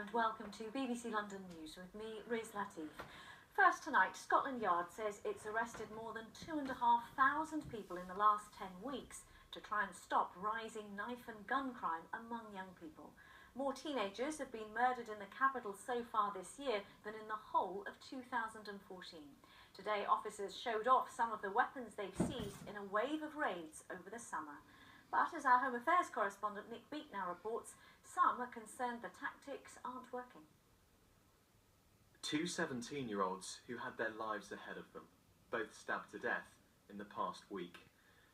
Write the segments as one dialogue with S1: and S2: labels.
S1: and welcome to BBC London News with me, Riz Latif. First tonight, Scotland Yard says it's arrested more than 2,500 people in the last 10 weeks to try and stop rising knife and gun crime among young people. More teenagers have been murdered in the capital so far this year than in the whole of 2014. Today, officers showed off some of the weapons they've seized in a wave of raids over the summer. But as our Home Affairs correspondent Nick Beat now reports, some are concerned the tactics aren't working.
S2: Two 17-year-olds who had their lives ahead of them, both stabbed to death in the past week.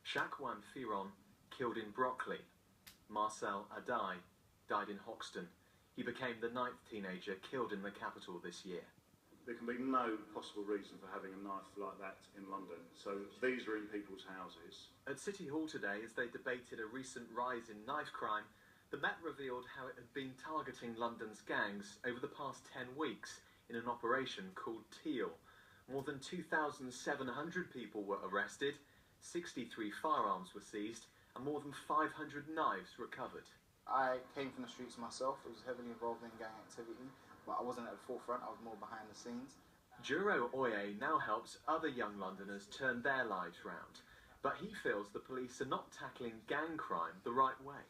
S2: Shakwan Firon killed in Brockley. Marcel Adai died in Hoxton. He became the 9th teenager killed in the capital this year.
S3: There can be no possible reason for having a knife like that in London. So these are in people's houses.
S2: At City Hall today, as they debated a recent rise in knife crime, the Met revealed how it had been targeting London's gangs over the past 10 weeks in an operation called Teal. More than 2,700 people were arrested, 63 firearms were seized, and more than 500 knives recovered.
S4: I came from the streets myself. I was heavily involved in gang activity, but I wasn't at the forefront. I was more behind the scenes.
S2: Duro Oye now helps other young Londoners turn their lives round, but he feels the police are not tackling gang crime the right way.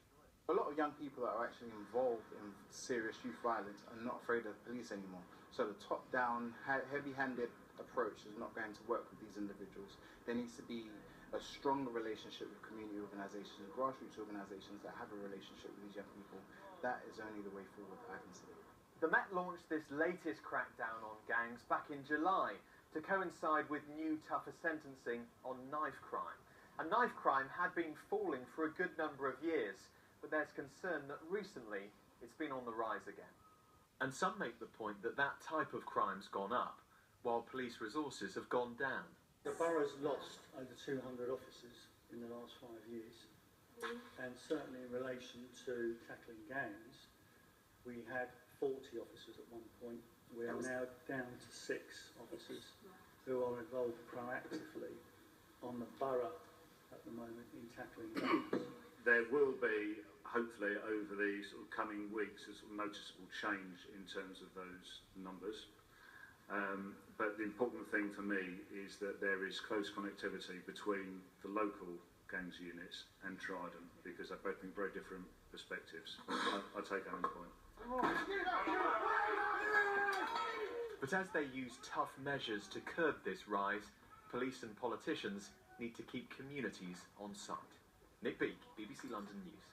S4: A lot of young people that are actually involved in serious youth violence are not afraid of the police anymore. So the top-down, heavy-handed approach is not going to work with these individuals. There needs to be a stronger relationship with community organisations, grassroots organisations that have a relationship with these young people. That is only the way forward, I can see.
S2: The Met launched this latest crackdown on gangs back in July to coincide with new, tougher sentencing on knife crime. And knife crime had been falling for a good number of years, but there's concern that recently it's been on the rise again. And some make the point that that type of crime's gone up, while police resources have gone down.
S5: The borough's lost over 200 officers in the last 5 years, and certainly in relation to tackling gangs, we had 40 officers at one point. We are now down to 6 officers who are involved proactively on the borough at the moment in tackling gangs.
S3: There will be, hopefully, over the sort of coming weeks, a sort of noticeable change in terms of those numbers. But the important thing for me is that there is close connectivity between the local gangs units and Trident, because they both bring very different perspectives. I take Alan's point.
S2: But as they use tough measures to curb this rise, police and politicians need to keep communities on side. Nick Beak, BBC London News.